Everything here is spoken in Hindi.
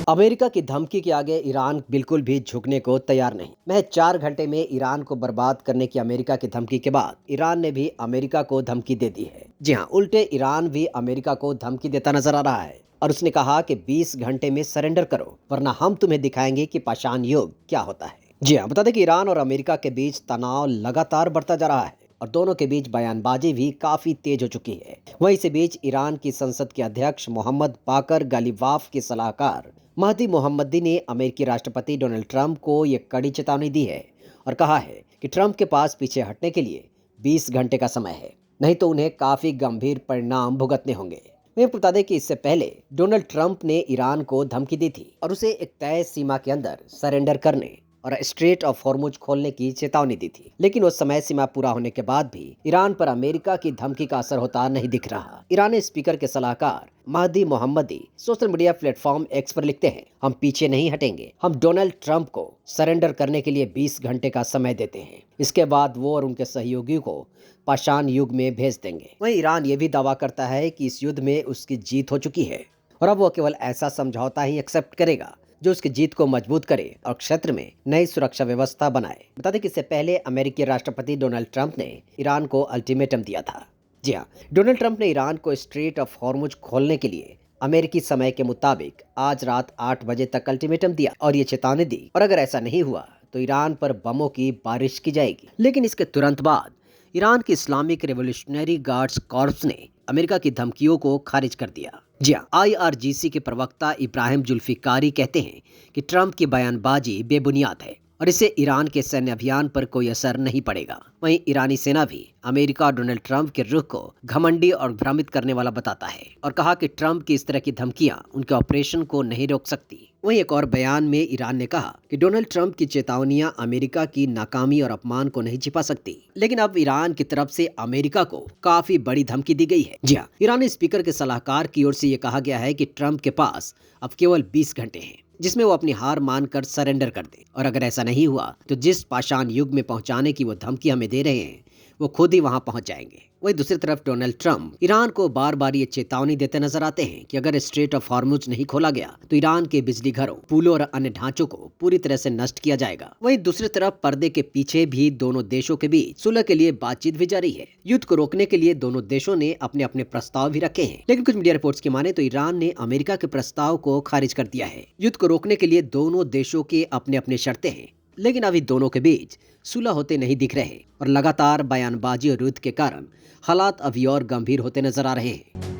अमेरिका की धमकी के आगे ईरान बिल्कुल भी झुकने को तैयार नहीं। महज 4 घंटे में ईरान को बर्बाद करने की अमेरिका की धमकी के बाद ईरान ने भी अमेरिका को धमकी दे दी है। जी हाँ, उल्टे ईरान भी अमेरिका को धमकी देता नजर आ रहा है और उसने कहा कि 20 घंटे में सरेंडर करो, वरना हम तुम्हें दिखाएंगे कि पाषाण युग क्या होता है। जी हाँ, बता दें कि ईरान और अमेरिका के बीच तनाव लगातार बढ़ता जा रहा है और दोनों के बीच बयानबाजी भी काफी तेज हो चुकी है। वहीं इसी बीच ईरान की संसद के अध्यक्ष मोहम्मद बाकर गालिबाफ के सलाहकार महदी मोहम्मदी ने अमेरिकी राष्ट्रपति डोनाल्ड ट्रंप को ये कड़ी चेतावनी दी है और कहा है कि ट्रंप के पास पीछे हटने के लिए 20 घंटे का समय है, नहीं तो उन्हें काफी गंभीर परिणाम भुगतने होंगे। मैं बता दें कि इससे पहले डोनाल्ड ट्रंप ने ईरान को धमकी दी थी और उसे एक तय सीमा के अंदर सरेंडर करने और स्ट्रेट ऑफ हॉर्मुज खोलने की चेतावनी दी थी, लेकिन उस समय सीमा पूरा होने के बाद भी ईरान पर अमेरिका की धमकी का असर होता नहीं दिख रहा। ईरानी स्पीकर के सलाहकार महदी मोहम्मदी सोशल मीडिया प्लेटफॉर्म एक्स पर लिखते हैं, हम पीछे नहीं हटेंगे, हम डोनाल्ड ट्रंप को सरेंडर करने के लिए 20 घंटे का समय देते हैं, इसके बाद वो और उनके सहयोगियों को पाषाण युग में भेज देंगे। वहीं ईरान ये भी दावा करता है कि इस युद्ध में उसकी जीत हो चुकी है और अब वो केवल ऐसा समझौता ही एक्सेप्ट करेगा जो उसकी जीत को मजबूत करे और क्षेत्र में नई सुरक्षा व्यवस्था बनाए। बता दें कि इससे पहले अमेरिकी राष्ट्रपति डोनाल्ड ट्रंप ने ईरान को अल्टीमेटम दिया था। जी हाँ, डोनाल्ड ट्रंप ने ईरान को स्ट्रेट ऑफ हॉर्मुज खोलने के लिए अमेरिकी समय के मुताबिक आज रात 8 बजे तक अल्टीमेटम दिया और ये चेतावनी दी और अगर ऐसा नहीं हुआ तो ईरान पर बमों की बारिश की जाएगी। लेकिन इसके तुरंत बाद ईरान की इस्लामिक रेवोल्यूशनरी गार्ड्स कॉर्प्स ने अमेरिका की धमकियों को खारिज कर दिया। जी हाँ, IRGC के प्रवक्ता इब्राहिम जुल्फिकारी कहते हैं कि ट्रंप की बयानबाजी बेबुनियाद है और इससे ईरान के सैन्य अभियान पर कोई असर नहीं पड़ेगा। वहीं ईरानी सेना भी अमेरिका और डोनाल्ड ट्रंप के रुख को घमंडी और भ्रमित करने वाला बताता है और कहा कि ट्रंप की इस तरह की धमकियां उनके ऑपरेशन को नहीं रोक सकती। वहीं एक और बयान में ईरान ने कहा कि डोनाल्ड ट्रंप की चेतावनियां अमेरिका की नाकामी और अपमान को नहीं छिपा सकती, लेकिन अब ईरान की तरफ से अमेरिका को काफी बड़ी धमकी दी गई है। जी हाँ, ईरानी स्पीकर के सलाहकार की ओर से ये कहा गया है कि ट्रंप के पास अब केवल 20 घंटे हैं जिसमें वो अपनी हार मानकर सरेंडर कर दे और अगर ऐसा नहीं हुआ तो जिस पाषाण युग में पहुंचाने की वो धमकी हमें दे रहे हैं वो खुद ही वहां पहुंच जाएंगे। वहीं दूसरी तरफ डोनाल्ड ट्रंप ईरान को बार बार ये चेतावनी देते नजर आते हैं कि अगर स्ट्रेट ऑफ हॉर्मुज नहीं खोला गया तो ईरान के बिजली घरों, पुलों और अन्य ढांचों को पूरी तरह से नष्ट किया जाएगा। वहीं दूसरी तरफ पर्दे के पीछे भी दोनों देशों के बीच सुलह के लिए बातचीत भी जारी है। युद्ध को रोकने के लिए दोनों देशों ने अपने अपने प्रस्ताव भी रखे हैं, लेकिन कुछ मीडिया रिपोर्ट्स की माने तो ईरान ने अमेरिका के प्रस्ताव को खारिज कर दिया है। युद्ध को रोकने के लिए दोनों देशों के अपने अपने शर्तें हैं, लेकिन अभी दोनों के बीच सुलह होते नहीं दिख रहे और लगातार बयानबाजी और युद्ध के कारण हालात अभी और गंभीर होते नजर आ रहे हैं।